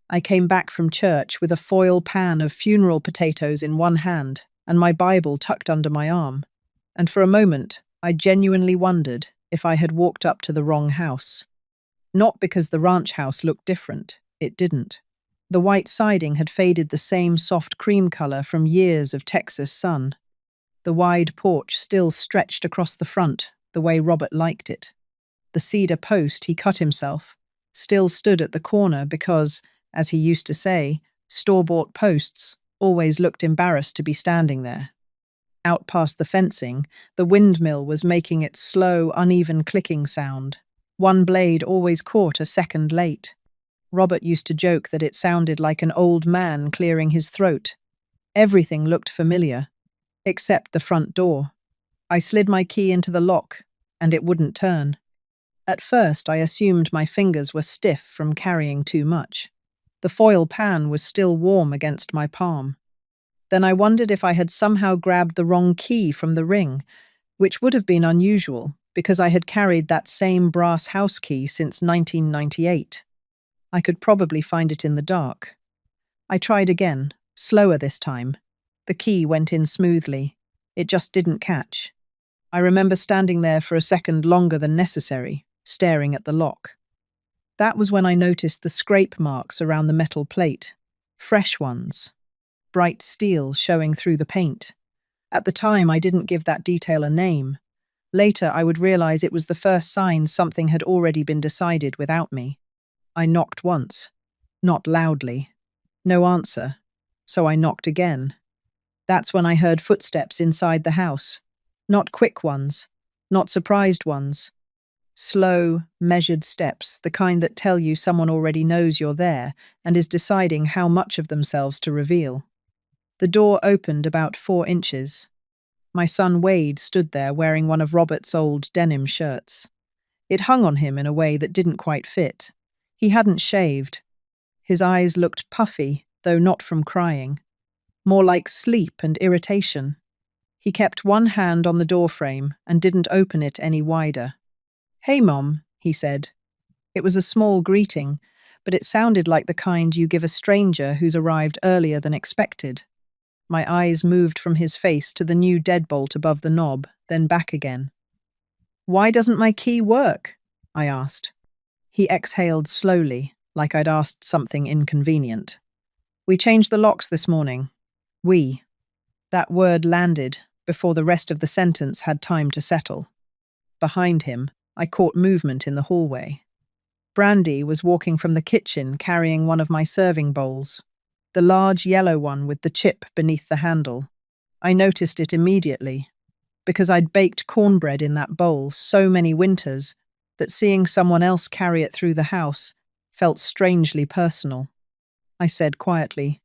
I came back from church with a foil pan of funeral potatoes in one hand and my Bible tucked under my arm. And for a moment, I genuinely wondered if I had walked up to the wrong house. Not because the ranch house looked different. It didn't. The white siding had faded the same soft cream color from years of Texas sun. The wide porch still stretched across the front, the way Robert liked it. The cedar post he cut himself still stood at the corner because, as he used to say, store-bought posts always looked embarrassed to be standing there. Out past the fencing, the windmill was making its slow, uneven clicking sound. One blade always caught a second late. Robert used to joke that it sounded like an old man clearing his throat. Everything looked familiar, except the front door. I slid my key into the lock, and it wouldn't turn. At first, I assumed my fingers were stiff from carrying too much. The foil pan was still warm against my palm. Then I wondered if I had somehow grabbed the wrong key from the ring, which would have been unusual because I had carried that same brass house key since 1998. I could probably find it in the dark. I tried again, slower this time. The key went in smoothly. It just didn't catch. I remember standing there for a second longer than necessary, staring at the lock. That was when I noticed the scrape marks around the metal plate. Fresh ones. Bright steel showing through the paint. At the time, I didn't give that detail a name. Later, I would realize it was the first sign something had already been decided without me. I knocked once. Not loudly. No answer. So I knocked again. That's when I heard footsteps inside the house. Not quick ones. Not surprised ones. Slow, measured steps, the kind that tell you someone already knows you're there and is deciding how much of themselves to reveal. The door opened about 4 inches. My son Wade stood there wearing one of Robert's old denim shirts. It hung on him in a way that didn't quite fit. He hadn't shaved. His eyes looked puffy, though not from crying. More like sleep and irritation. He kept one hand on the doorframe and didn't open it any wider. "Hey, Mom," he said. It was a small greeting, but it sounded like the kind you give a stranger who's arrived earlier than expected. My eyes moved from his face to the new deadbolt above the knob, then back again. "Why doesn't my key work?" I asked. He exhaled slowly, like I'd asked something inconvenient. "We changed the locks this morning." "We." That word landed before the rest of the sentence had time to settle. Behind him, I caught movement in the hallway. Brandy was walking from the kitchen carrying one of my serving bowls, the large yellow one with the chip beneath the handle. I noticed it immediately, because I'd baked cornbread in that bowl so many winters that seeing someone else carry it through the house felt strangely personal. I said quietly,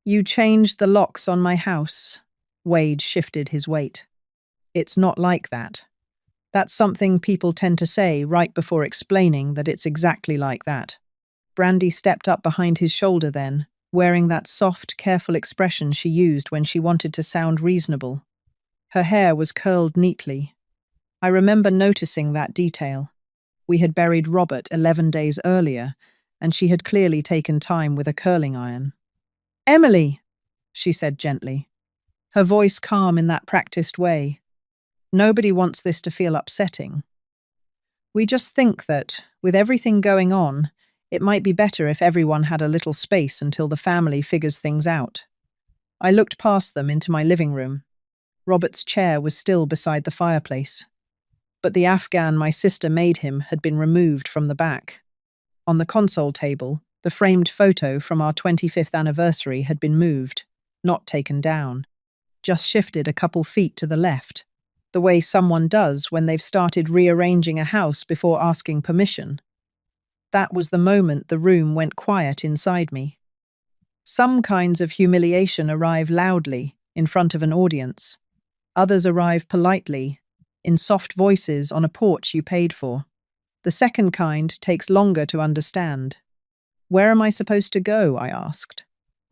"You changed the locks on my house." Wade shifted his weight. "It's not like that. That's something people tend to say right before explaining that it's exactly like that." Brandy stepped up behind his shoulder then, wearing that soft, careful expression she used when she wanted to sound reasonable. Her hair was curled neatly. I remember noticing that detail. We had buried Robert 11 days earlier, and she had clearly taken time with a curling iron. "Emily," she said gently, her voice calm in that practiced way. "Nobody wants this to feel upsetting. We just think that, with everything going on, it might be better if everyone had a little space until the family figures things out." I looked past them into my living room. Robert's chair was still beside the fireplace, but the Afghan my sister made him had been removed from the back. On the console table, the framed photo from our 25th anniversary had been moved, not taken down, just shifted a couple feet to the left, the way someone does when they've started rearranging a house before asking permission. That was the moment the room went quiet inside me. Some kinds of humiliation arrive loudly, in front of an audience. Others arrive politely, in soft voices on a porch you paid for. The second kind takes longer to understand. "Where am I supposed to go?" I asked.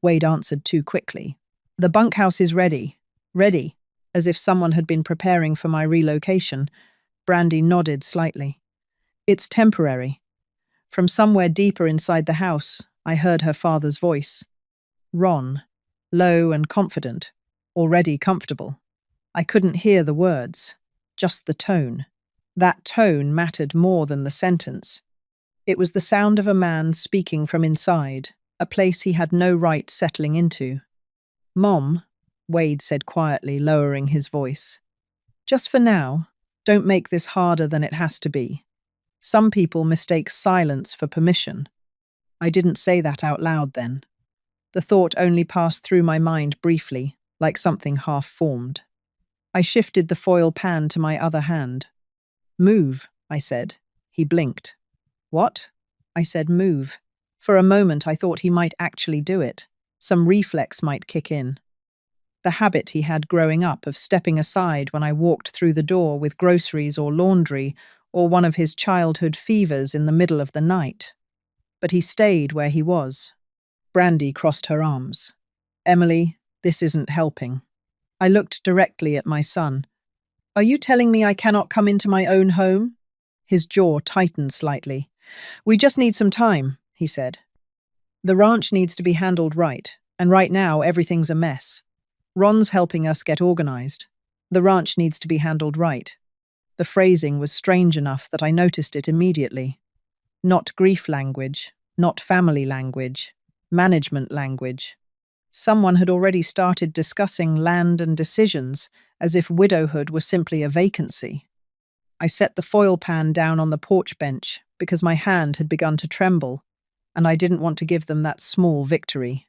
Wade answered too quickly. "The bunkhouse is ready." Ready, as if someone had been preparing for my relocation. Brandy nodded slightly. "It's temporary. From somewhere deeper inside the house, I heard her father's voice. Ron, low and confident, already comfortable. I couldn't hear the words, just the tone. That tone mattered more than the sentence. It was the sound of a man speaking from inside, a place he had no right settling into. Mom, Wade said quietly, lowering his voice. Just for now, don't make this harder than it has to be. Some people mistake silence for permission. I didn't say that out loud then. The thought only passed through my mind briefly, like something half-formed. I shifted the foil pan to my other hand. Move, I said. He blinked. What? I said move. For a moment I thought he might actually do it. Some reflex might kick in. The habit he had growing up of stepping aside when I walked through the door with groceries or laundry, or one of his childhood fevers in the middle of the night. But he stayed where he was. Brandy crossed her arms. Emily, this isn't helping. I looked directly at my son. Are you telling me I cannot come into my own home? His jaw tightened slightly. We just need some time, he said. The ranch needs to be handled right, and right now everything's a mess. Ron's helping us get organized. The ranch needs to be handled right. The phrasing was strange enough that I noticed it immediately. Not grief language, not family language, management language. Someone had already started discussing land and decisions as if widowhood were simply a vacancy. I set the foil pan down on the porch bench because my hand had begun to tremble, and I didn't want to give them that small victory.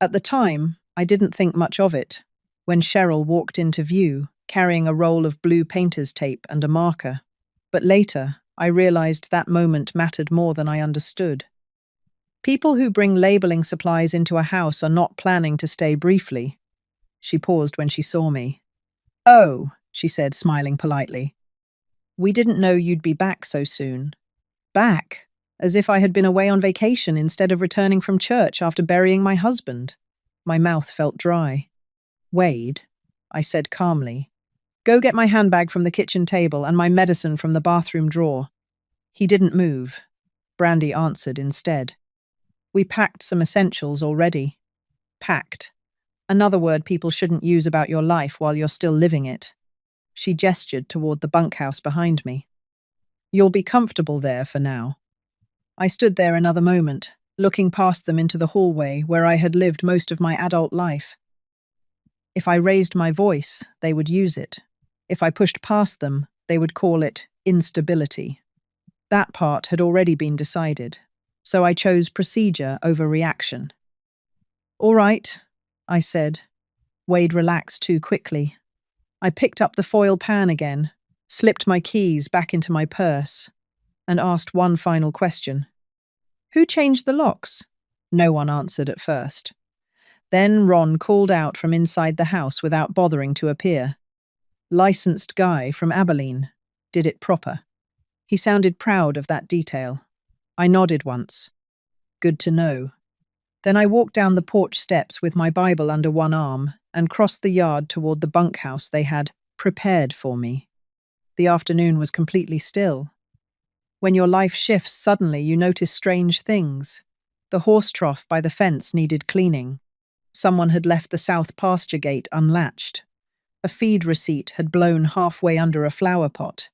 At the time, I didn't think much of it, when Cheryl walked into view, carrying a roll of blue painter's tape and a marker. But later, I realized that moment mattered more than I understood. People who bring labeling supplies into a house are not planning to stay briefly. She paused when she saw me. Oh, she said, smiling politely. We didn't know you'd be back so soon. Back, as if I had been away on vacation instead of returning from church after burying my husband. My mouth felt dry. Wade, I said calmly, go get my handbag from the kitchen table and my medicine from the bathroom drawer. He didn't move. Brandy answered instead. We packed some essentials already. Packed. Another word people shouldn't use about your life while you're still living it. She gestured toward the bunkhouse behind me. You'll be comfortable there for now. I stood there another moment, looking past them into the hallway where I had lived most of my adult life. If I raised my voice, they would use it. If I pushed past them, they would call it instability. That part had already been decided, so I chose procedure over reaction. All right, I said. Wade relaxed too quickly. I picked up the foil pan again, slipped my keys back into my purse, and asked one final question. Who changed the locks? No one answered at first. Then Ron called out from inside the house without bothering to appear. Licensed guy from Abilene. Did it proper. He sounded proud of that detail. I nodded once. Good to know. Then I walked down the porch steps with my Bible under one arm and crossed the yard toward the bunkhouse they had prepared for me. The afternoon was completely still. When your life shifts suddenly, you notice strange things. The horse trough by the fence needed cleaning. Someone had left the south pasture gate unlatched. A feed receipt had blown halfway under a flower pot.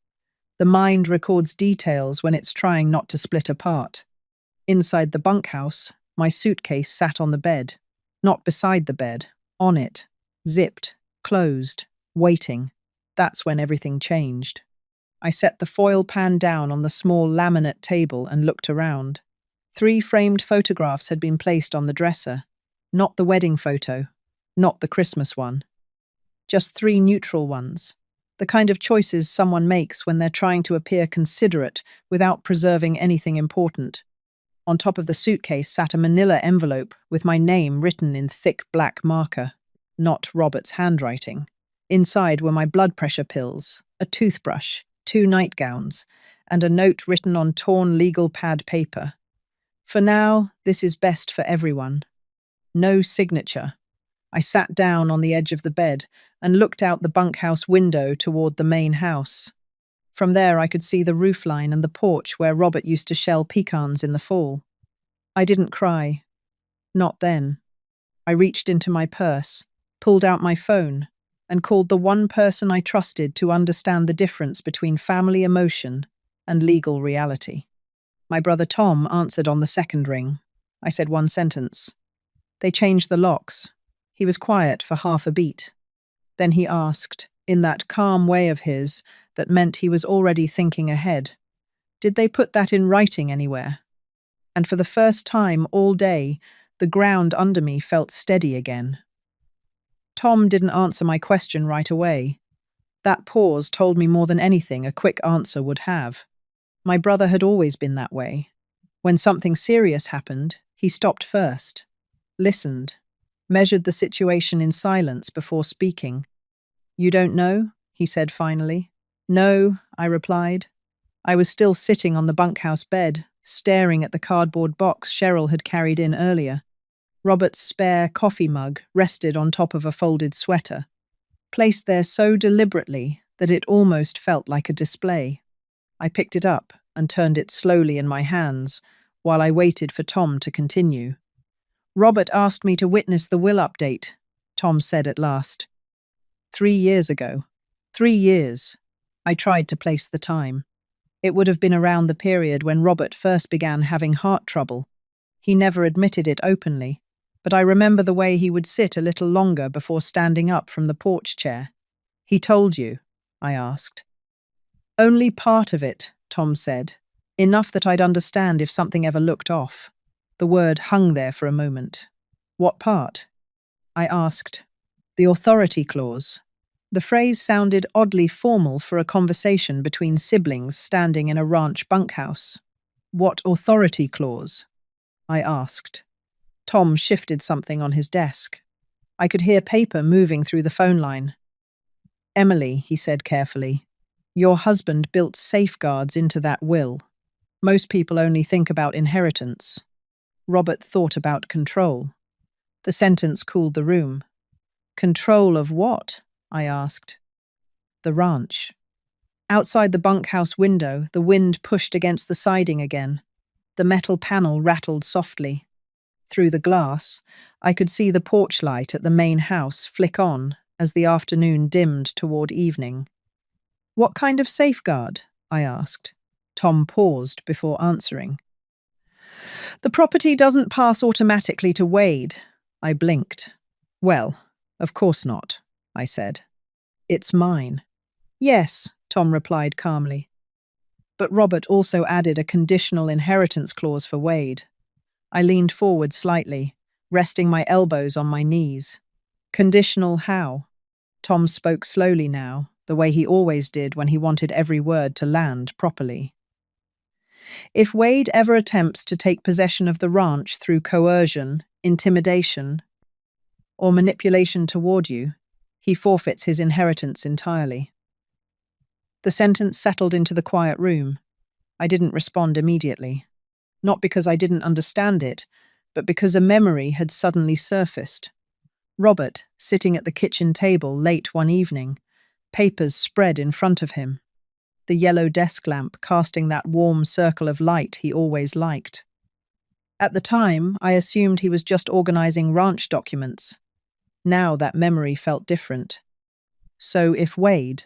The mind records details when it's trying not to split apart. Inside the bunkhouse, my suitcase sat on the bed. Not beside the bed, on it. Zipped, closed, waiting. That's when everything changed. I set the foil pan down on the small laminate table and looked around. 3 framed photographs had been placed on the dresser. Not the wedding photo, not the Christmas one. Just 3 neutral ones. The kind of choices someone makes when they're trying to appear considerate without preserving anything important. On top of the suitcase sat a manila envelope with my name written in thick black marker, not Robert's handwriting. Inside were my blood pressure pills, a toothbrush, 2 nightgowns, and a note written on torn legal pad paper. For now, this is best for everyone. No signature. I sat down on the edge of the bed and looked out the bunkhouse window toward the main house. From there I could see the roofline and the porch where Robert used to shell pecans in the fall. I didn't cry. Not then. I reached into my purse, pulled out my phone, and called the one person I trusted to understand the difference between family emotion and legal reality. My brother Tom answered on the second ring. I said one sentence. They changed the locks. He was quiet for half a beat. Then he asked, in that calm way of his that meant he was already thinking ahead, "Did they put that in writing anywhere?" And for the first time all day, the ground under me felt steady again. Tom didn't answer my question right away. That pause told me more than anything a quick answer would have. My brother had always been that way. When something serious happened, he stopped first, listened, measured the situation in silence before speaking. "You don't know?" he said finally. "No," I replied. I was still sitting on the bunkhouse bed, staring at the cardboard box Cheryl had carried in earlier. Robert's spare coffee mug rested on top of a folded sweater, placed there so deliberately that it almost felt like a display. I picked it up and turned it slowly in my hands while I waited for Tom to continue. "Robert asked me to witness the will update," Tom said at last. 3 years ago. 3 years. I tried to place the time. It would have been around the period when Robert first began having heart trouble. He never admitted it openly, but I remember the way he would sit a little longer before standing up from the porch chair. "He told you?" I asked. "Only part of it," Tom said. "Enough that I'd understand if something ever looked off." The word hung there for a moment. "What part?" I asked. "The authority clause." The phrase sounded oddly formal for a conversation between siblings standing in a ranch bunkhouse. "What authority clause?" I asked. Tom shifted something on his desk. I could hear paper moving through the phone line. "Emily," he said carefully, "your husband built safeguards into that will. Most people only think about inheritance." Robert thought about control. The sentence cooled the room. "Control of what?" I asked. "The ranch." Outside the bunkhouse window, the wind pushed against the siding again. The metal panel rattled softly. Through the glass, I could see the porch light at the main house flick on as the afternoon dimmed toward evening. "What kind of safeguard?" I asked. Tom paused before answering. "The property doesn't pass automatically to Wade." I blinked. "Well, of course not," I said. "It's mine." "Yes," Tom replied calmly. But Robert also added a conditional inheritance clause for Wade. I leaned forward slightly, resting my elbows on my knees. "Conditional how?" Tom spoke slowly now, the way he always did when he wanted every word to land properly. "If Wade ever attempts to take possession of the ranch through coercion, intimidation, or manipulation toward you, he forfeits his inheritance entirely." The sentence settled into the quiet room. I didn't respond immediately. Not because I didn't understand it, but because a memory had suddenly surfaced. Robert, sitting at the kitchen table late one evening, papers spread in front of him. The yellow desk lamp casting that warm circle of light he always liked. At the time, I assumed he was just organizing ranch documents. Now that memory felt different. "So if Wade,"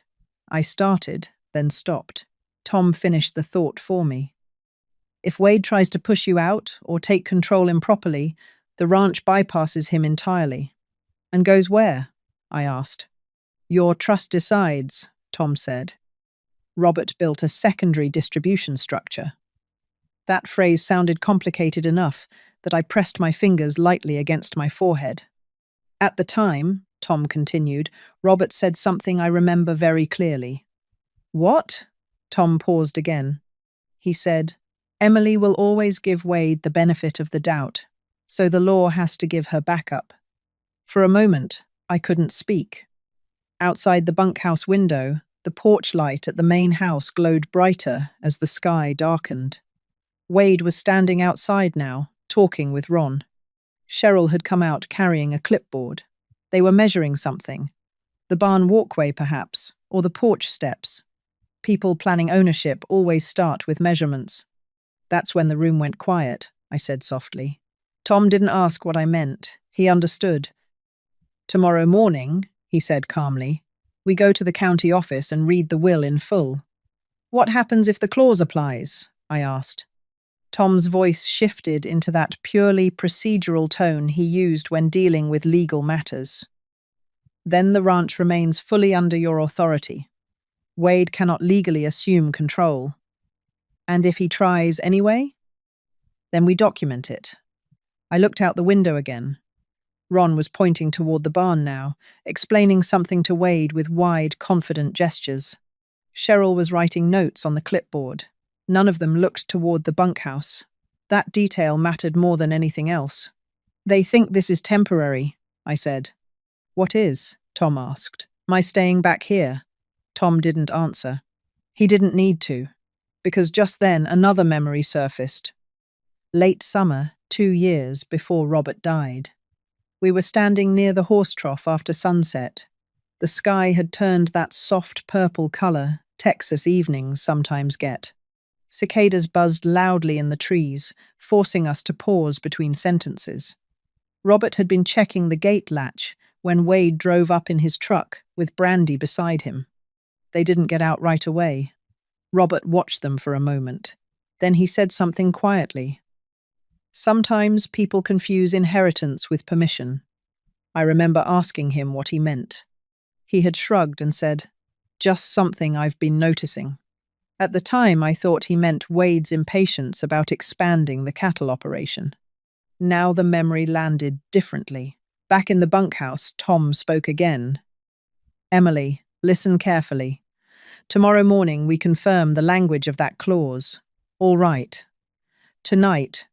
I started, then stopped. Tom finished the thought for me. "If Wade tries to push you out or take control improperly, the ranch bypasses him entirely." "And goes where?" I asked. "Your trust decides," Tom said. Robert built a secondary distribution structure. That phrase sounded complicated enough that I pressed my fingers lightly against my forehead. "At the time," Tom continued, "Robert said something I remember very clearly." "What?" Tom paused again. He said, "Emily will always give Wade the benefit of the doubt, so the law has to give her backup." For a moment, I couldn't speak. Outside the bunkhouse window, the porch light at the main house glowed brighter as the sky darkened. Wade was standing outside now, talking with Ron. Cheryl had come out carrying a clipboard. They were measuring something. The barn walkway, perhaps, or the porch steps. People planning ownership always start with measurements. That's when the room went quiet. I said softly. Tom didn't ask what I meant. He understood. Tomorrow morning, he said calmly, we go to the county office and read the will in full. What happens if the clause applies? I asked. Tom's voice shifted into that purely procedural tone he used when dealing with legal matters. Then the ranch remains fully under your authority. Wade cannot legally assume control. And if he tries anyway? Then we document it. I looked out the window again. Ron was pointing toward the barn now, explaining something to Wade with wide, confident gestures. Cheryl was writing notes on the clipboard. None of them looked toward the bunkhouse. That detail mattered more than anything else. They think this is temporary, I said. What is? Tom asked. My staying back here? Tom didn't answer. He didn't need to, because just then another memory surfaced. Late summer, 2 years before Robert died. We were standing near the horse trough after sunset. The sky had turned that soft purple color Texas evenings sometimes get. Cicadas buzzed loudly in the trees, forcing us to pause between sentences. Robert had been checking the gate latch when Wade drove up in his truck with Brandy beside him. They didn't get out right away. Robert watched them for a moment. Then he said something quietly. Sometimes people confuse inheritance with permission. I remember asking him what he meant. He had shrugged and said, just something I've been noticing. At the time, I thought he meant Wade's impatience about expanding the cattle operation. Now the memory landed differently. Back in the bunkhouse, Tom spoke again. Emily, listen carefully. Tomorrow morning we confirm the language of that clause. All right. Tonight,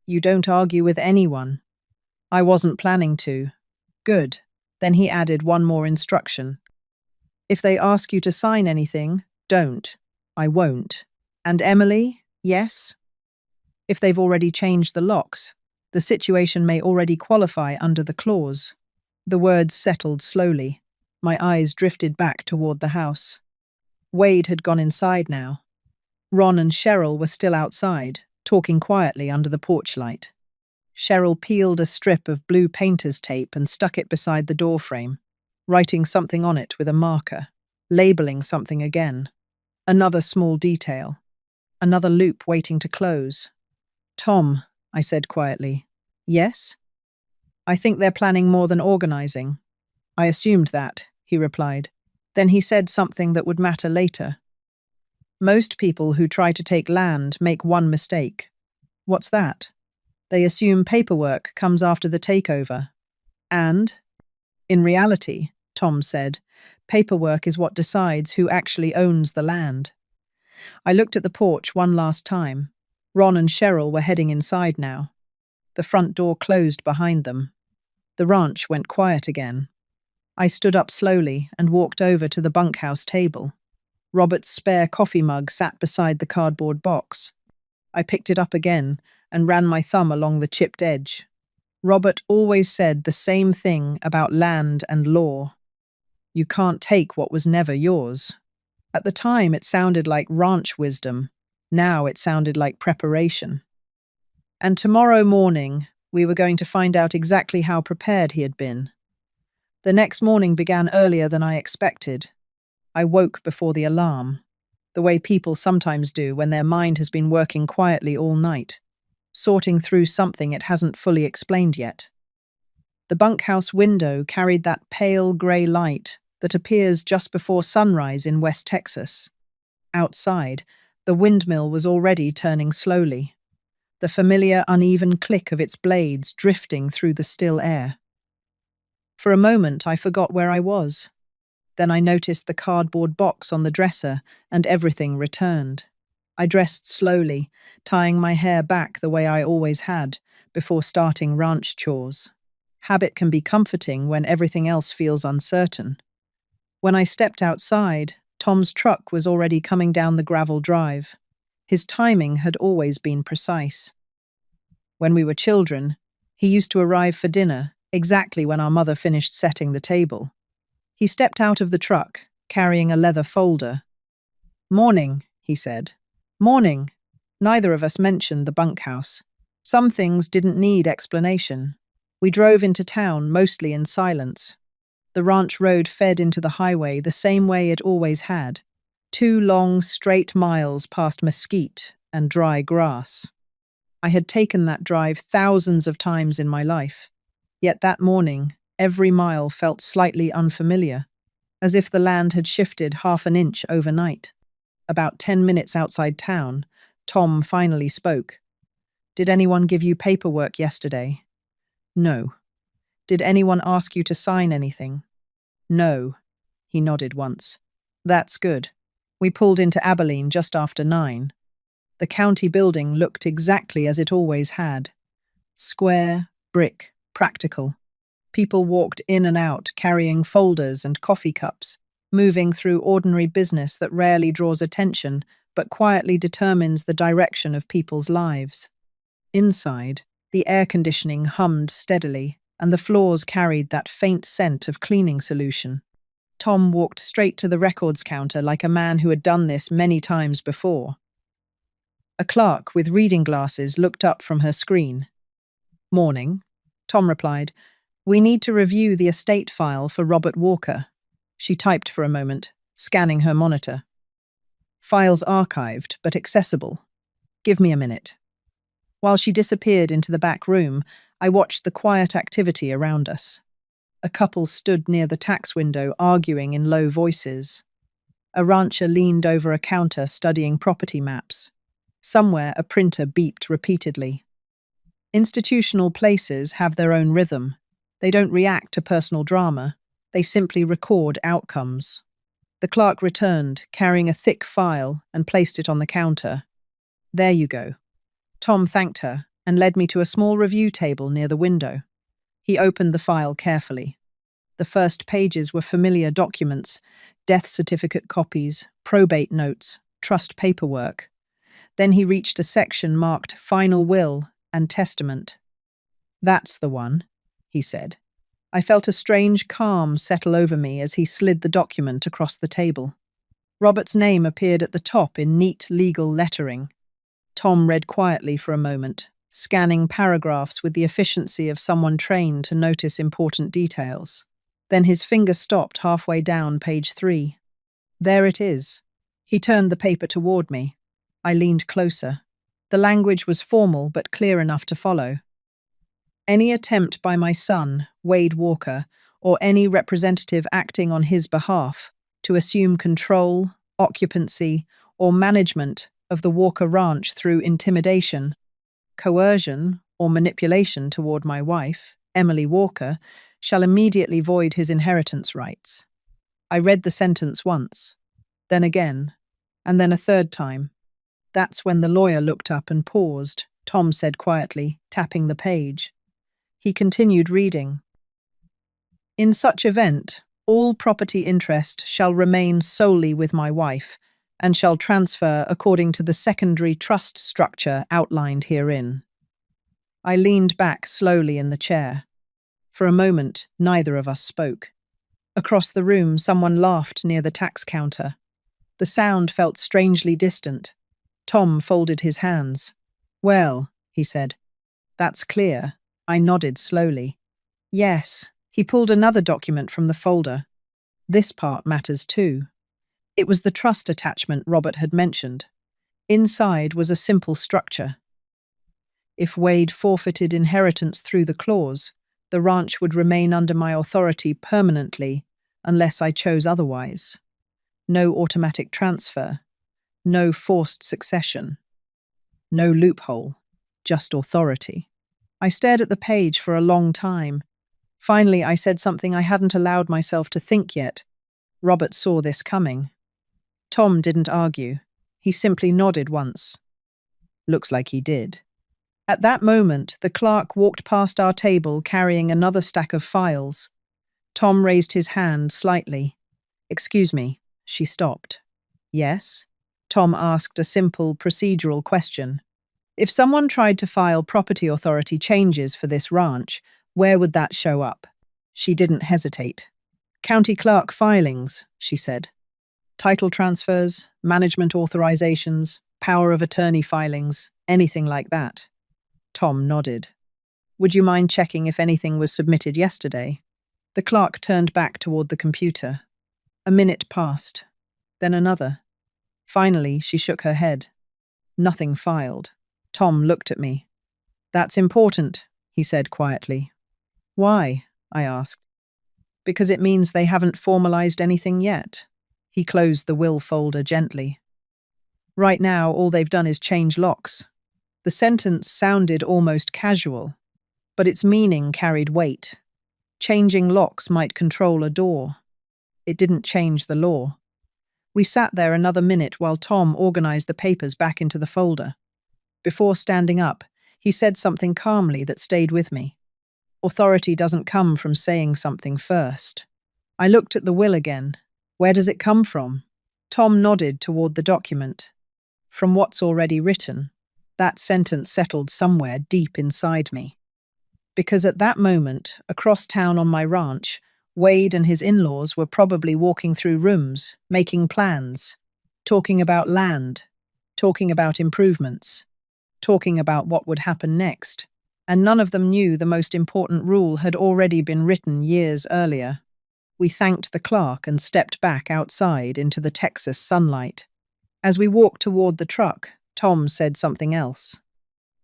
you don't argue with anyone. I wasn't planning to. Good. Then he added one more instruction. If they ask you to sign anything, don't. I won't. And Emily, yes? If they've already changed the locks, the situation may already qualify under the clause. The words settled slowly. My eyes drifted back toward the house. Wade had gone inside now. Ron and Cheryl were still outside, talking quietly under the porch light. Cheryl peeled a strip of blue painter's tape and stuck it beside the doorframe, writing something on it with a marker, labeling something again. Another small detail. Another loop waiting to close. Tom, I said quietly. Yes? I think they're planning more than organizing. I assumed that, he replied. Then he said something that would matter later. Most people who try to take land make one mistake. What's that? They assume paperwork comes after the takeover. And, in reality, Tom said, paperwork is what decides who actually owns the land. I looked at the porch one last time. Ron and Cheryl were heading inside now. The front door closed behind them. The ranch went quiet again. I stood up slowly and walked over to the bunkhouse table. Robert's spare coffee mug sat beside the cardboard box. I picked it up again and ran my thumb along the chipped edge. Robert always said the same thing about land and law. You can't take what was never yours. At the time, it sounded like ranch wisdom. Now it sounded like preparation. And tomorrow morning, we were going to find out exactly how prepared he had been. The next morning began earlier than I expected. I woke before the alarm, the way people sometimes do when their mind has been working quietly all night, sorting through something it hasn't fully explained yet. The bunkhouse window carried that pale grey light that appears just before sunrise in West Texas. Outside, the windmill was already turning slowly, the familiar uneven click of its blades drifting through the still air. For a moment, I forgot where I was. Then I noticed the cardboard box on the dresser, and everything returned. I dressed slowly, tying my hair back the way I always had, before starting ranch chores. Habit can be comforting when everything else feels uncertain. When I stepped outside, Tom's truck was already coming down the gravel drive. His timing had always been precise. When we were children, he used to arrive for dinner, exactly when our mother finished setting the table. He stepped out of the truck, carrying a leather folder. "Morning," he said. "Morning." Neither of us mentioned the bunkhouse. Some things didn't need explanation. We drove into town, mostly in silence. The ranch road fed into the highway the same way it always had. 2 long, straight miles past mesquite and dry grass. I had taken that drive thousands of times in my life. Yet that morning, every mile felt slightly unfamiliar, as if the land had shifted half an inch overnight. About 10 minutes outside town, Tom finally spoke. "Did anyone give you paperwork yesterday?" "No." "Did anyone ask you to sign anything?" "No." He nodded once. "That's good." We pulled into Abilene just after 9. The county building looked exactly as it always had. Square, brick, practical. People walked in and out, carrying folders and coffee cups, moving through ordinary business that rarely draws attention but quietly determines the direction of people's lives. Inside, the air conditioning hummed steadily, and the floors carried that faint scent of cleaning solution. Tom walked straight to the records counter like a man who had done this many times before. A clerk with reading glasses looked up from her screen. "Morning," Tom replied. "We need to review the estate file for Robert Walker." She typed for a moment, scanning her monitor. "Files archived, but accessible. Give me a minute." While she disappeared into the back room, I watched the quiet activity around us. A couple stood near the tax window, arguing in low voices. A rancher leaned over a counter studying property maps. Somewhere, a printer beeped repeatedly. Institutional places have their own rhythm. They don't react to personal drama. They simply record outcomes. The clerk returned, carrying a thick file, and placed it on the counter. "There you go." Tom thanked her and led me to a small review table near the window. He opened the file carefully. The first pages were familiar documents: death certificate copies, probate notes, trust paperwork. Then he reached a section marked Final Will and Testament. "That's the one," he said. I felt a strange calm settle over me as he slid the document across the table. Robert's name appeared at the top in neat legal lettering. Tom read quietly for a moment, scanning paragraphs with the efficiency of someone trained to notice important details. Then his finger stopped halfway down page 3. "There it is." He turned the paper toward me. I leaned closer. The language was formal but clear enough to follow. "Any attempt by my son, Wade Walker, or any representative acting on his behalf, to assume control, occupancy, or management of the Walker Ranch through intimidation, coercion, or manipulation toward my wife, Emily Walker, shall immediately void his inheritance rights." I read the sentence once, then again, and then a third time. That's when the lawyer looked up and paused, Tom said quietly, tapping the page. He continued reading. "In such event, all property interest shall remain solely with my wife, and shall transfer according to the secondary trust structure outlined herein." I leaned back slowly in the chair. For a moment, neither of us spoke. Across the room, someone laughed near the tax counter. The sound felt strangely distant. Tom folded his hands. "Well," he said. "That's clear." I nodded slowly. "Yes." He pulled another document from the folder. "This part matters too." It was the trust attachment Robert had mentioned. Inside was a simple structure. If Wade forfeited inheritance through the clause, the ranch would remain under my authority permanently unless I chose otherwise. No automatic transfer. No forced succession. No loophole. Just authority. I stared at the page for a long time. Finally, I said something I hadn't allowed myself to think yet. Robert saw this coming. Tom didn't argue. He simply nodded once. Looks like he did. At that moment, the clerk walked past our table carrying another stack of files. Tom raised his hand slightly. "Excuse me." She stopped. "Yes?" Tom asked a simple procedural question. "If someone tried to file property authority changes for this ranch, where would that show up?" She didn't hesitate. "County clerk filings," she said. "Title transfers, management authorizations, power of attorney filings, anything like that." Tom nodded. Would you mind checking if anything was submitted yesterday? The clerk turned back toward the computer. A minute passed, then another. Finally, she shook her head. Nothing filed. Tom looked at me. That's important, he said quietly. Why? I asked. Because it means they haven't formalized anything yet. He closed the will folder gently. Right now, all they've done is change locks. The sentence sounded almost casual, but its meaning carried weight. Changing locks might control a door. It didn't change the law. We sat there another minute while Tom organized the papers back into the folder. Before standing up, he said something calmly that stayed with me. Authority doesn't come from saying something first. I looked at the will again. Where does it come from? Tom nodded toward the document. From what's already written. That sentence settled somewhere deep inside me. Because at that moment, across town on my ranch, Wade and his in-laws were probably walking through rooms, making plans, talking about land, talking about improvements, talking about what would happen next. And none of them knew the most important rule had already been written years earlier. We thanked the clerk and stepped back outside into the Texas sunlight. As we walked toward the truck, Tom said something else.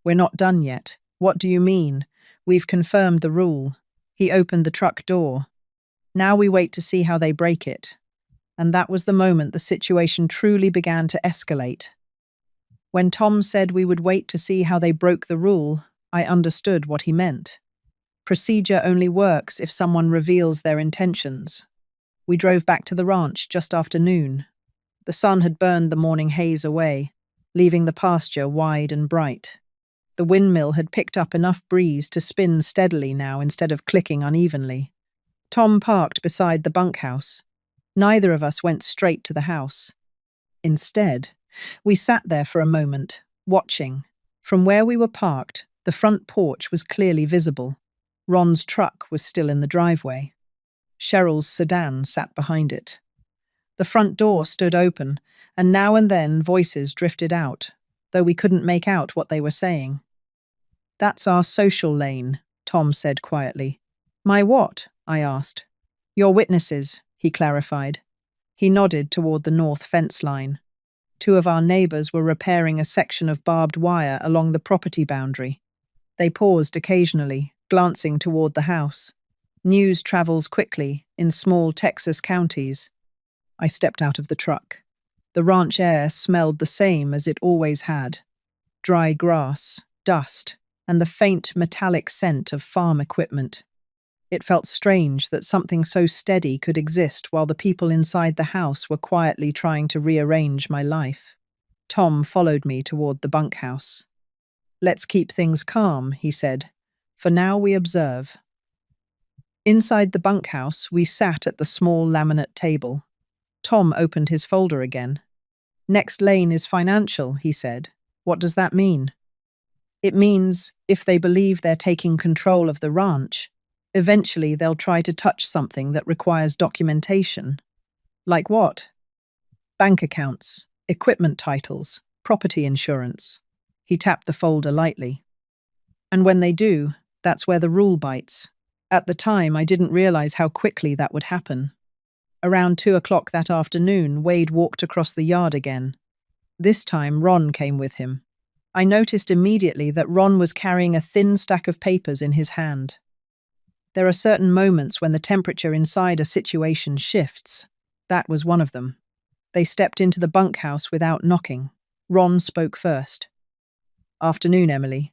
We're not done yet. What do you mean? We've confirmed the rule. He opened the truck door. Now we wait to see how they break it. And that was the moment the situation truly began to escalate. When Tom said we would wait to see how they broke the rule, I understood what he meant. Procedure only works if someone reveals their intentions. We drove back to the ranch just after noon. The sun had burned the morning haze away, leaving the pasture wide and bright. The windmill had picked up enough breeze to spin steadily now instead of clicking unevenly. Tom parked beside the bunkhouse. Neither of us went straight to the house. Instead, we sat there for a moment, watching. From where we were parked, the front porch was clearly visible. Ron's truck was still in the driveway. Cheryl's sedan sat behind it. The front door stood open, and now and then voices drifted out, though we couldn't make out what they were saying. That's our social lane, Tom said quietly. My what? I asked. Your witnesses, he clarified. He nodded toward the north fence line. 2 of our neighbors were repairing a section of barbed wire along the property boundary. They paused occasionally, glancing toward the house. News travels quickly in small Texas counties. I stepped out of the truck. The ranch air smelled the same as it always had. Dry grass, dust, and the faint metallic scent of farm equipment. It felt strange that something so steady could exist while the people inside the house were quietly trying to rearrange my life. Tom followed me toward the bunkhouse. Let's keep things calm, he said. For now we observe. Inside the bunkhouse, we sat at the small laminate table. Tom opened his folder again. Next lane is financial, he said. What does that mean? It means if they believe they're taking control of the ranch, eventually they'll try to touch something that requires documentation. Like what? Bank accounts, equipment titles, property insurance. He tapped the folder lightly. And when they do, that's where the rule bites. At the time, I didn't realize how quickly that would happen. Around 2 o'clock that afternoon, Wade walked across the yard again. This time, Ron came with him. I noticed immediately that Ron was carrying a thin stack of papers in his hand. There are certain moments when the temperature inside a situation shifts. That was one of them. They stepped into the bunkhouse without knocking. Ron spoke first. Afternoon, Emily.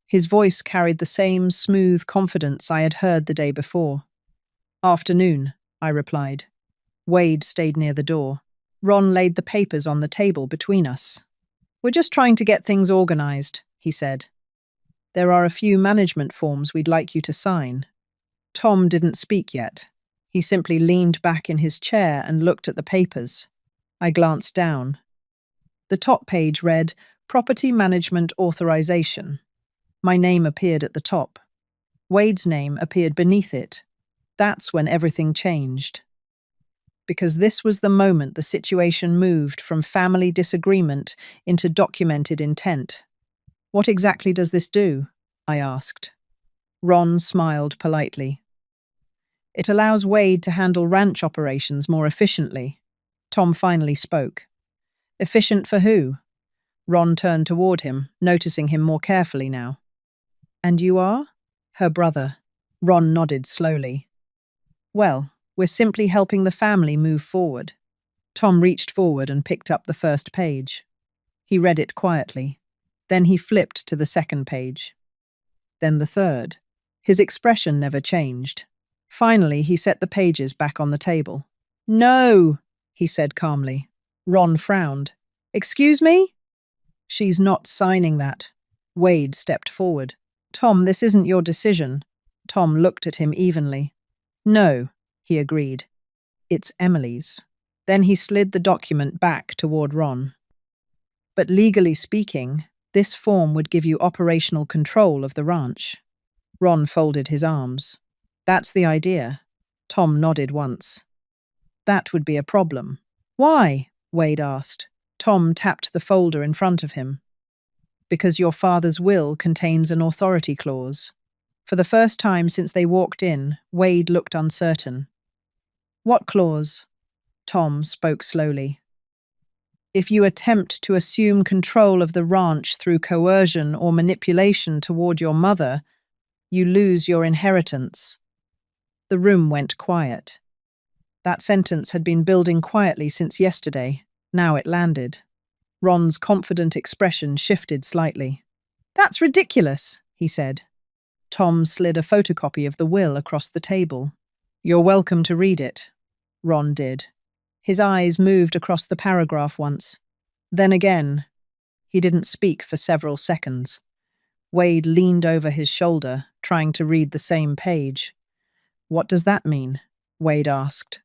His voice carried the same smooth confidence I had heard the day before. Afternoon, I replied. Wade stayed near the door. Ron laid the papers on the table between us. We're just trying to get things organized, he said. There are a few management forms we'd like you to sign. Tom didn't speak yet. He simply leaned back in his chair and looked at the papers. I glanced down. The top page read, Property Management Authorization. My name appeared at the top. Wade's name appeared beneath it. That's when everything changed. Because this was the moment the situation moved from family disagreement into documented intent. What exactly does this do? I asked. Ron smiled politely. It allows Wade to handle ranch operations more efficiently. Tom finally spoke. Efficient for who? Ron turned toward him, noticing him more carefully now. And you are? Her brother. Ron nodded slowly. Well, we're simply helping the family move forward. Tom reached forward and picked up the first page. He read it quietly. Then he flipped to the second page. Then the third. His expression never changed. Finally, he set the pages back on the table. No, he said calmly. Ron frowned. Excuse me? She's not signing that. Wade stepped forward. Tom, this isn't your decision. Tom looked at him evenly. No, he agreed. It's Emily's. Then he slid the document back toward Ron. But legally speaking, this form would give you operational control of the ranch. Ron folded his arms. That's the idea. Tom nodded once. That would be a problem. Why? Wade asked. Tom tapped the folder in front of him. Because your father's will contains an authority clause. For the first time since they walked in, Wade looked uncertain. What clause? Tom spoke slowly. If you attempt to assume control of the ranch through coercion or manipulation toward your mother, you lose your inheritance. The room went quiet. That sentence had been building quietly since yesterday. Now it landed. Ron's confident expression shifted slightly. That's ridiculous, he said. Tom slid a photocopy of the will across the table. You're welcome to read it. Ron did. His eyes moved across the paragraph once. Then again. He didn't speak for several seconds. Wade leaned over his shoulder, trying to read the same page. What does that mean? Wade asked.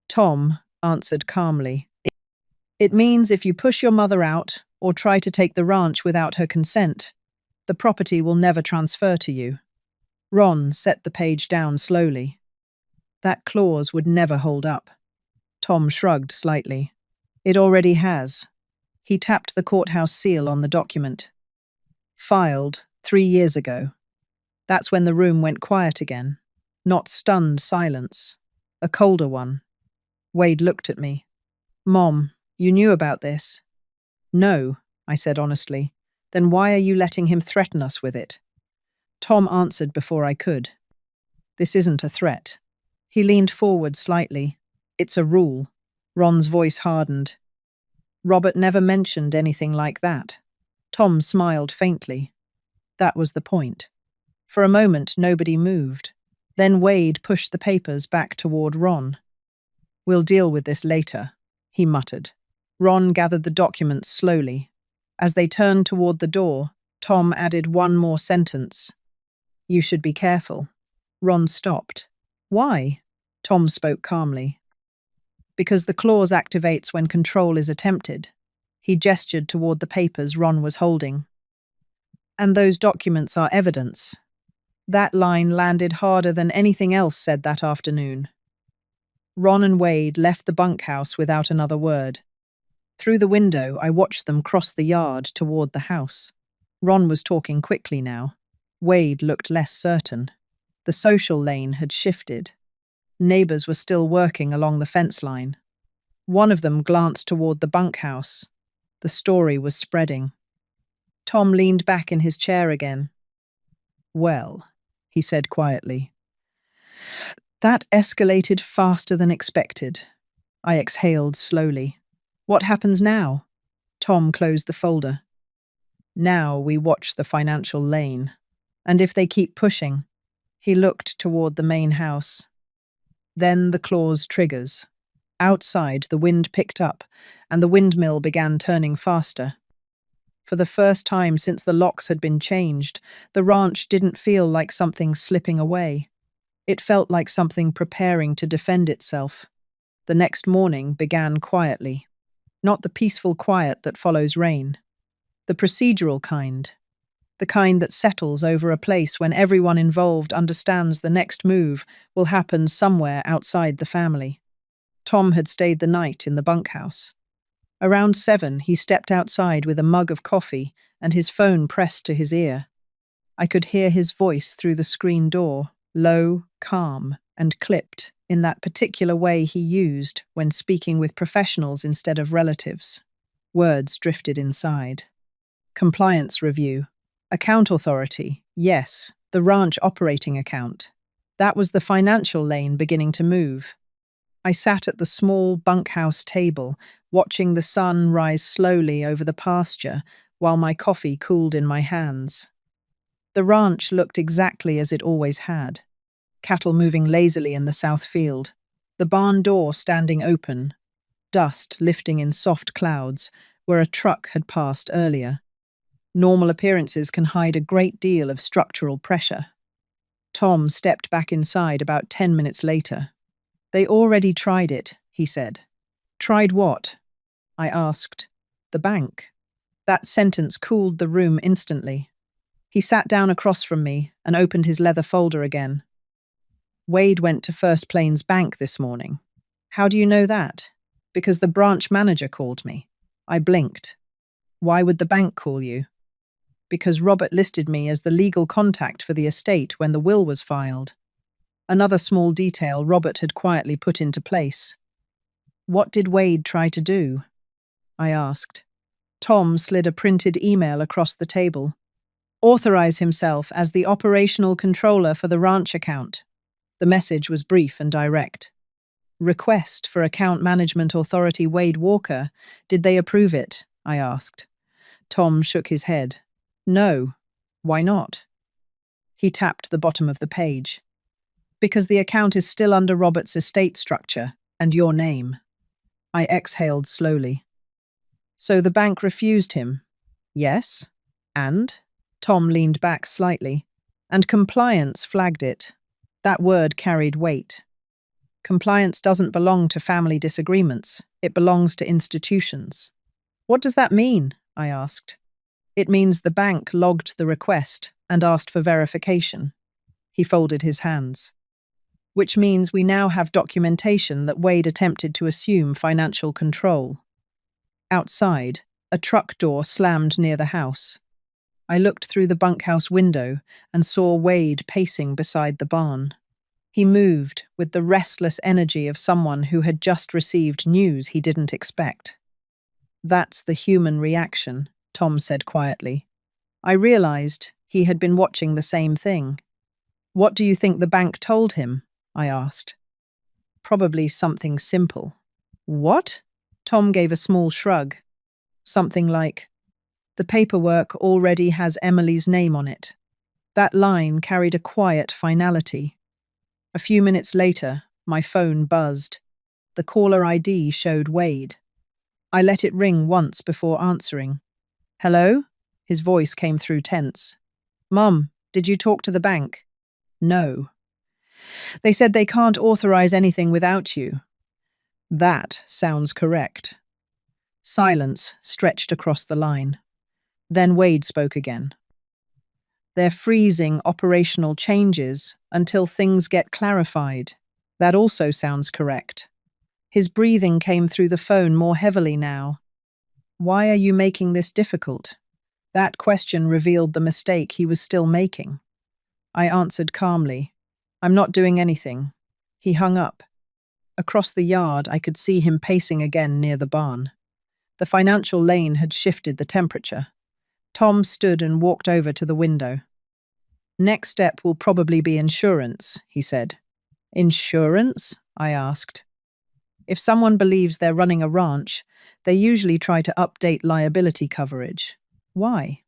Tom answered calmly. It means if you push your mother out or try to take the ranch without her consent, the property will never transfer to you. Ron set the page down slowly. That clause would never hold up. Tom shrugged slightly. It already has. He tapped the courthouse seal on the document. Filed 3 years ago. That's when the room went quiet again. Not stunned silence. A colder one. Wade looked at me. Mom, you knew about this? No, I said honestly. Then why are you letting him threaten us with it? Tom answered before I could. This isn't a threat. He leaned forward slightly. It's a rule. Ron's voice hardened. Robert never mentioned anything like that. Tom smiled faintly. That was the point. For a moment, nobody moved. Then Wade pushed the papers back toward Ron. We'll deal with this later, he muttered. Ron gathered the documents slowly. As they turned toward the door, Tom added one more sentence. You should be careful. Ron stopped. Why? Tom spoke calmly. Because the clause activates when control is attempted. He gestured toward the papers Ron was holding. And those documents are evidence. That line landed harder than anything else said that afternoon. Ron and Wade left the bunkhouse without another word. Through the window, I watched them cross the yard toward the house. Ron was talking quickly now. Wade looked less certain. The social lane had shifted. Neighbors were still working along the fence line. One of them glanced toward the bunkhouse. The story was spreading. Tom leaned back in his chair again. Well, he said quietly. That escalated faster than expected. I exhaled slowly. What happens now? Tom closed the folder. Now we watch the financial lane. And if they keep pushing, he looked toward the main house. Then the clause triggers. Outside, the wind picked up, and the windmill began turning faster. For the first time since the locks had been changed, the ranch didn't feel like something slipping away. It felt like something preparing to defend itself. The next morning began quietly. Not the peaceful quiet that follows rain. The procedural kind. The kind that settles over a place when everyone involved understands the next move will happen somewhere outside the family. Tom had stayed the night in the bunkhouse. Around 7, he stepped outside with a mug of coffee and his phone pressed to his ear. I could hear his voice through the screen door, low, calm, and clipped in that particular way he used when speaking with professionals instead of relatives. Words drifted inside. Compliance review. Account authority. Yes, the ranch operating account. That was the financial lane beginning to move. I sat at the small bunkhouse table, watching the sun rise slowly over the pasture while my coffee cooled in my hands. The ranch looked exactly as it always had. Cattle moving lazily in the south field, the barn door standing open, dust lifting in soft clouds where a truck had passed earlier. Normal appearances can hide a great deal of structural pressure. Tom stepped back inside about 10 minutes later. They already tried it, he said. Tried what? I asked. The bank. That sentence cooled the room instantly. He sat down across from me and opened his leather folder again. Wade went to First Plains Bank this morning. How do you know that? Because the branch manager called me. I blinked. Why would the bank call you? Because Robert listed me as the legal contact for the estate when the will was filed. Another small detail Robert had quietly put into place. What did Wade try to do? I asked. Tom slid a printed email across the table. Authorize himself as the operational controller for the ranch account. The message was brief and direct. Request for Account Management Authority Wade Walker. Did they approve it? I asked. Tom shook his head. No. Why not? He tapped the bottom of the page. Because the account is still under Robert's estate structure and your name. I exhaled slowly. So the bank refused him? Yes. And? Tom leaned back slightly. And compliance flagged it. That word carried weight. Compliance doesn't belong to family disagreements. It belongs to institutions. What does that mean? I asked. It means the bank logged the request and asked for verification. He folded his hands. Which means we now have documentation that Wade attempted to assume financial control. Outside, a truck door slammed near the house. I looked through the bunkhouse window and saw Wade pacing beside the barn. He moved with the restless energy of someone who had just received news he didn't expect. That's the human reaction, Tom said quietly. I realized he had been watching the same thing. What do you think the bank told him? I asked. Probably something simple. What? Tom gave a small shrug. Something like, the paperwork already has Emily's name on it. That line carried a quiet finality. A few minutes later, my phone buzzed. The caller ID showed Wade. I let it ring once before answering. Hello? His voice came through tense. Mum, did you talk to the bank? No. They said they can't authorize anything without you. That sounds correct. Silence stretched across the line. Then Wade spoke again. They're freezing operational changes until things get clarified. That also sounds correct. His breathing came through the phone more heavily now. Why are you making this difficult? That question revealed the mistake he was still making. I answered calmly. I'm not doing anything. He hung up. Across the yard, I could see him pacing again near the barn. The financial lane had shifted the temperature. Tom stood and walked over to the window. Next step will probably be insurance, he said. Insurance? I asked. If someone believes they're running a ranch, they usually try to update liability coverage. Why?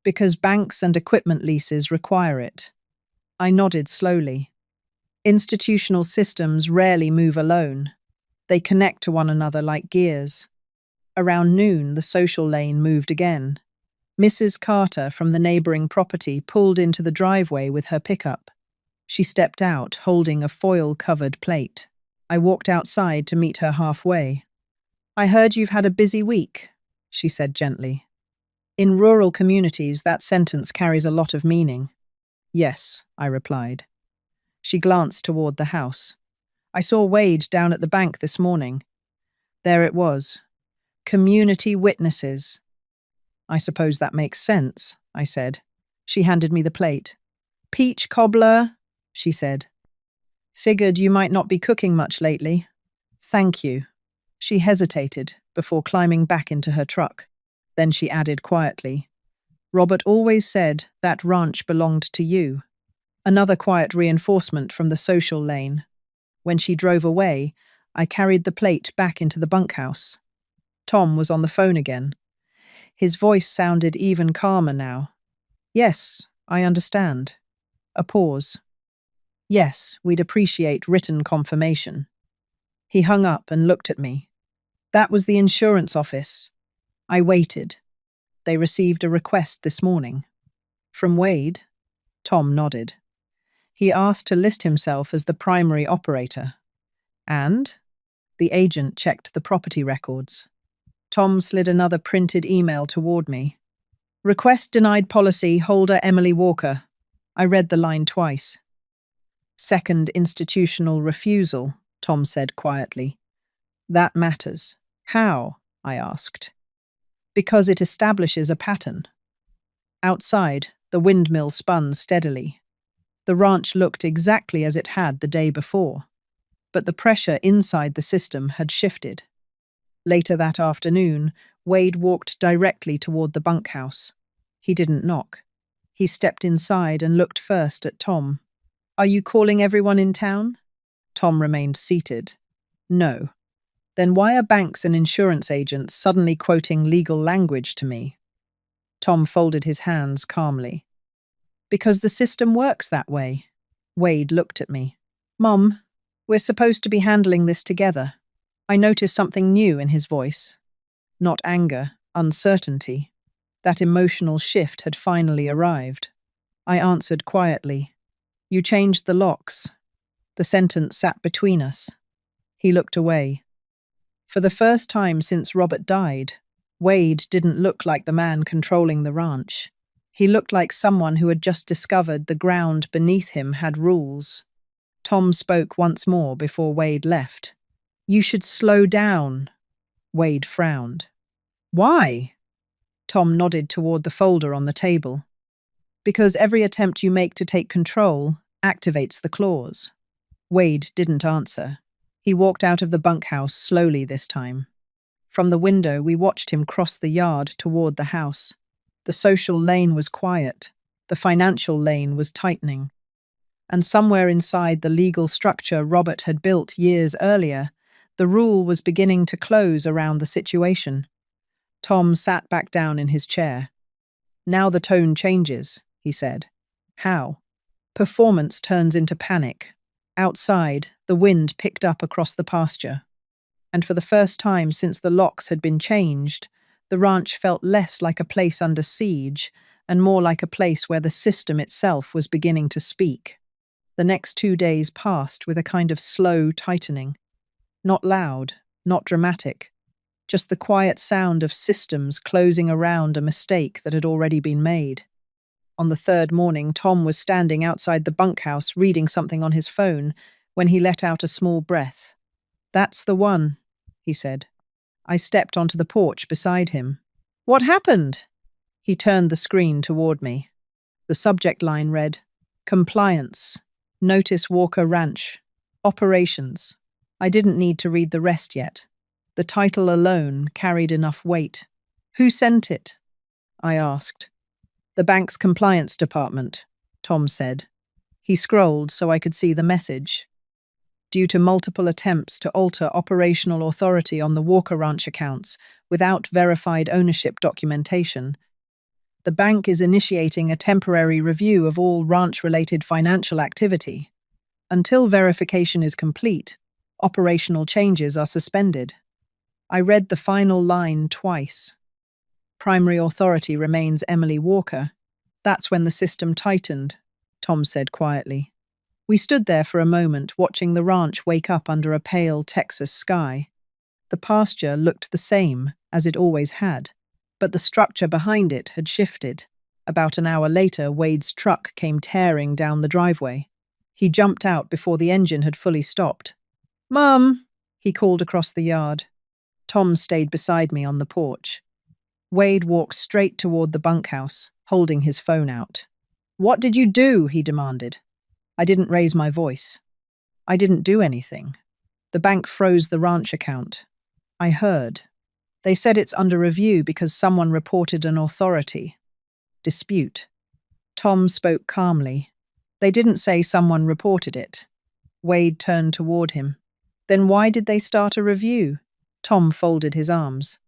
Because banks and equipment leases require it. I nodded slowly. Institutional systems rarely move alone. They connect to one another like gears. Around noon, the social lane moved again. Mrs. Carter from the neighboring property pulled into the driveway with her pickup. She stepped out, holding a foil-covered plate. I walked outside to meet her halfway. I heard you've had a busy week, she said gently. In rural communities, that sentence carries a lot of meaning. Yes, I replied. She glanced toward the house. I saw Wade down at the bank this morning. There it was. Community witnesses. I suppose that makes sense, I said. She handed me the plate. Peach cobbler, she said. Figured you might not be cooking much lately. Thank you. She hesitated before climbing back into her truck. Then she added quietly, Robert always said that ranch belonged to you. Another quiet reinforcement from the social lane. When she drove away, I carried the plate back into the bunkhouse. Tom was on the phone again. His voice sounded even calmer now. Yes, I understand. A pause. Yes, we'd appreciate written confirmation. He hung up and looked at me. That was the insurance office. I waited. They received a request this morning. From Wade? Tom nodded. He asked to list himself as the primary operator. And? The agent checked the property records. Tom slid another printed email toward me. Request denied policy holder Emily Walker. I read the line twice. Second institutional refusal, Tom said quietly. That matters. How? I asked. Because it establishes a pattern. Outside, the windmill spun steadily. The ranch looked exactly as it had the day before, but the pressure inside the system had shifted. Later that afternoon, Wade walked directly toward the bunkhouse. He didn't knock. He stepped inside and looked first at Tom. Are you calling everyone in town? Tom remained seated. No. Then why are banks and insurance agents suddenly quoting legal language to me? Tom folded his hands calmly. Because the system works that way. Wade looked at me. Mum, we're supposed to be handling this together. I noticed something new in his voice. Not anger, uncertainty. That emotional shift had finally arrived. I answered quietly. You changed the locks. The sentence sat between us. He looked away. For the first time since Robert died, Wade didn't look like the man controlling the ranch. He looked like someone who had just discovered the ground beneath him had rules. Tom spoke once more before Wade left. You should slow down. Wade frowned. Why? Tom nodded toward the folder on the table. Because every attempt you make to take control activates the clause. Wade didn't answer. He walked out of the bunkhouse slowly this time. From the window, we watched him cross the yard toward the house. The social lane was quiet. The financial lane was tightening. And somewhere inside the legal structure Robert had built years earlier, the rule was beginning to close around the situation. Tom sat back down in his chair. Now the tone changes, he said. How? Performance turns into panic. Outside, the wind picked up across the pasture. And for the first time since the locks had been changed, the ranch felt less like a place under siege and more like a place where the system itself was beginning to speak. The next 2 days passed with a kind of slow tightening. Not loud, not dramatic, just the quiet sound of systems closing around a mistake that had already been made. On the third morning, Tom was standing outside the bunkhouse reading something on his phone when he let out a small breath. That's the one, he said. I stepped onto the porch beside him. What happened? He turned the screen toward me. The subject line read, Compliance. Notice Walker Ranch. Operations. I didn't need to read the rest yet. The title alone carried enough weight. Who sent it? I asked. The bank's compliance department, Tom said. He scrolled so I could see the message. Due to multiple attempts to alter operational authority on the Walker Ranch accounts without verified ownership documentation, the bank is initiating a temporary review of all ranch-related financial activity. Until verification is complete, operational changes are suspended. I read the final line twice. Primary authority remains Emily Walker. That's when the system tightened, Tom said quietly. We stood there for a moment, watching the ranch wake up under a pale Texas sky. The pasture looked the same, as it always had, but the structure behind it had shifted. About an hour later, Wade's truck came tearing down the driveway. He jumped out before the engine had fully stopped. Mum, he called across the yard. Tom stayed beside me on the porch. Wade walked straight toward the bunkhouse, holding his phone out. What did you do? He demanded. I didn't raise my voice. I didn't do anything. The bank froze the ranch account. I heard. They said it's under review because someone reported an authority dispute. Tom spoke calmly. They didn't say someone reported it. Wade turned toward him. Then why did they start a review? Tom folded his arms.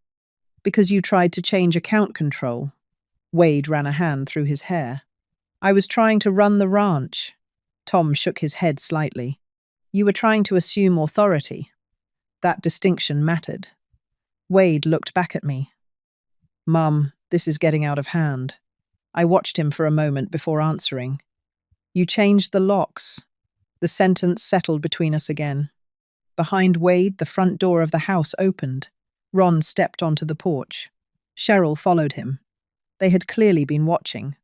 Because you tried to change account control. Wade ran a hand through his hair. I was trying to run the ranch. Tom shook his head slightly. You were trying to assume authority. That distinction mattered. Wade looked back at me. Mum, this is getting out of hand. I watched him for a moment before answering. You changed the locks. The sentence settled between us again. Behind Wade, the front door of the house opened. Ron stepped onto the porch. Cheryl followed him. They had clearly been watching.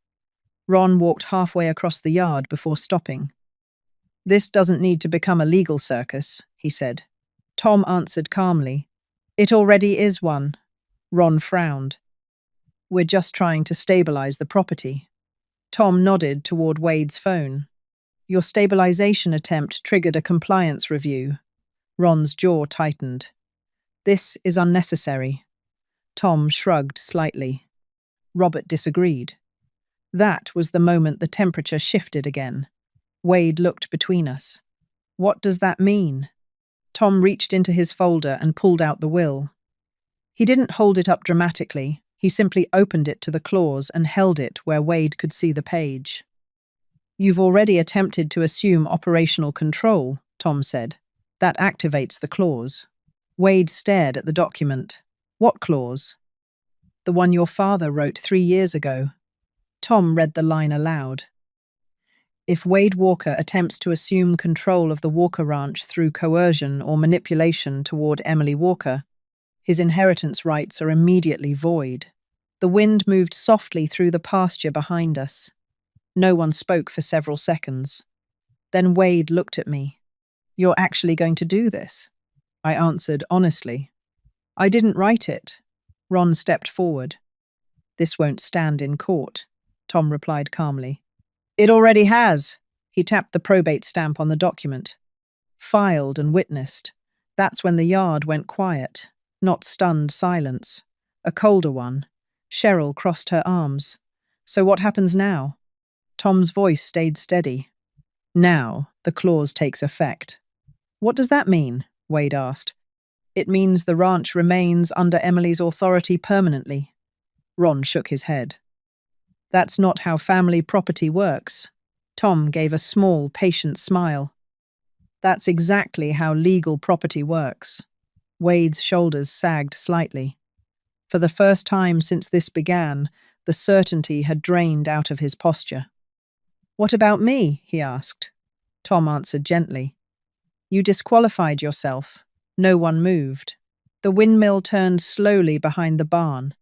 Ron walked halfway across the yard before stopping. This doesn't need to become a legal circus, he said. Tom answered calmly. It already is one. Ron frowned. We're just trying to stabilize the property. Tom nodded toward Wade's phone. Your stabilization attempt triggered a compliance review. Ron's jaw tightened. This is unnecessary. Tom shrugged slightly. Robert disagreed. That was the moment the temperature shifted again. Wade looked between us. What does that mean? Tom reached into his folder and pulled out the will. He didn't hold it up dramatically. He simply opened it to the clause and held it where Wade could see the page. You've already attempted to assume operational control, Tom said. That activates the clause. Wade stared at the document. What clause? The one your father wrote 3 years ago. Tom read the line aloud. If Wade Walker attempts to assume control of the Walker Ranch through coercion or manipulation toward Emily Walker, his inheritance rights are immediately void. The wind moved softly through the pasture behind us. No one spoke for several seconds. Then Wade looked at me. You're actually going to do this? I answered honestly. I didn't write it. Ron stepped forward. This won't stand in court, Tom replied calmly. It already has. He tapped the probate stamp on the document. Filed and witnessed. That's when the yard went quiet. Not stunned silence. A colder one. Cheryl crossed her arms. So what happens now? Tom's voice stayed steady. Now, the clause takes effect. What does that mean? Wade asked. It means the ranch remains under Emily's authority permanently. Ron shook his head. That's not how family property works. Tom gave a small, patient smile. That's exactly how legal property works. Wade's shoulders sagged slightly. For the first time since this began, the certainty had drained out of his posture. What about me? He asked. Tom answered gently. You disqualified yourself. No one moved. The windmill turned slowly behind the barn.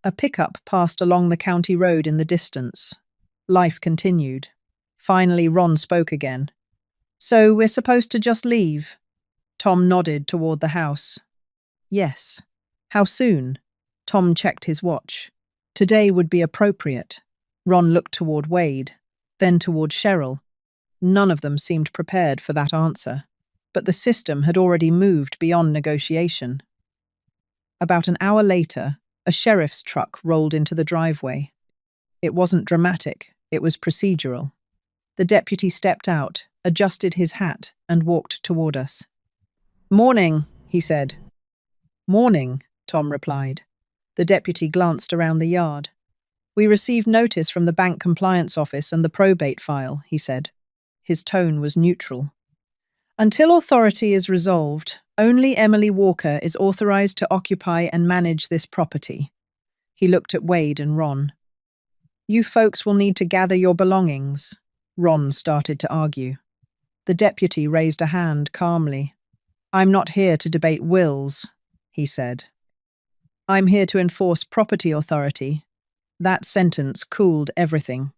A pickup passed along the county road in the distance. Life continued. Finally, Ron spoke again. So we're supposed to just leave? Tom nodded toward the house. Yes. How soon? Tom checked his watch. Today would be appropriate. Ron looked toward Wade, then toward Cheryl. None of them seemed prepared for that answer. But the system had already moved beyond negotiation. About an hour later, a sheriff's truck rolled into the driveway. It wasn't dramatic, it was procedural. The deputy stepped out, adjusted his hat, and walked toward us. Morning, he said. Morning, Tom replied. The deputy glanced around the yard. We received notice from the bank compliance office and the probate file, he said. His tone was neutral. Until authority is resolved, only Emily Walker is authorized to occupy and manage this property. He looked at Wade and Ron. You folks will need to gather your belongings. Ron started to argue. The deputy raised a hand calmly. I'm not here to debate wills, he said. I'm here to enforce property authority. That sentence cooled everything.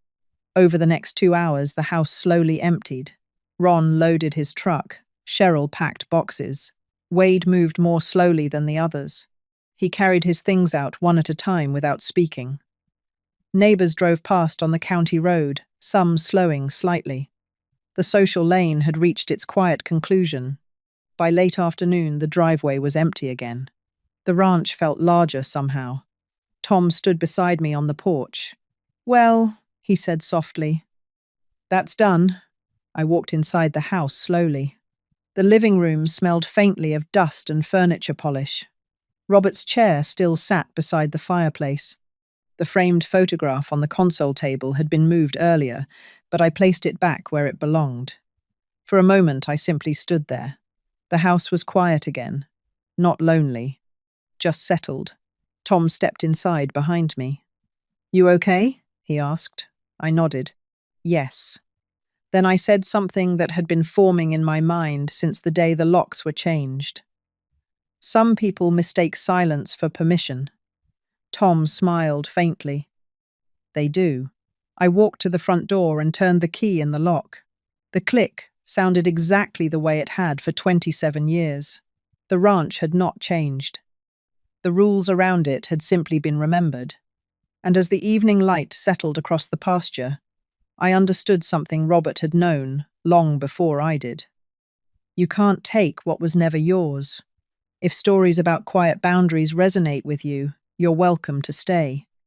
Over the next 2 hours, the house slowly emptied. Ron loaded his truck. Cheryl packed boxes. Wade moved more slowly than the others. He carried his things out one at a time without speaking. Neighbors drove past on the county road, some slowing slightly. The social lane had reached its quiet conclusion. By late afternoon, the driveway was empty again. The ranch felt larger somehow. Tom stood beside me on the porch. "Well," he said softly, "that's done." I walked inside the house slowly. The living room smelled faintly of dust and furniture polish. Robert's chair still sat beside the fireplace. The framed photograph on the console table had been moved earlier, but I placed it back where it belonged. For a moment, I simply stood there. The house was quiet again. Not lonely. Just settled. Tom stepped inside behind me. "You okay?" he asked. I nodded. "Yes." Then I said something that had been forming in my mind since the day the locks were changed. "Some people mistake silence for permission." Tom smiled faintly. "They do." I walked to the front door and turned the key in the lock. The click sounded exactly the way it had for 27 years. The ranch had not changed. The rules around it had simply been remembered. And as the evening light settled across the pasture, I understood something Robert had known long before I did. You can't take what was never yours. If stories about quiet boundaries resonate with you, you're welcome to stay.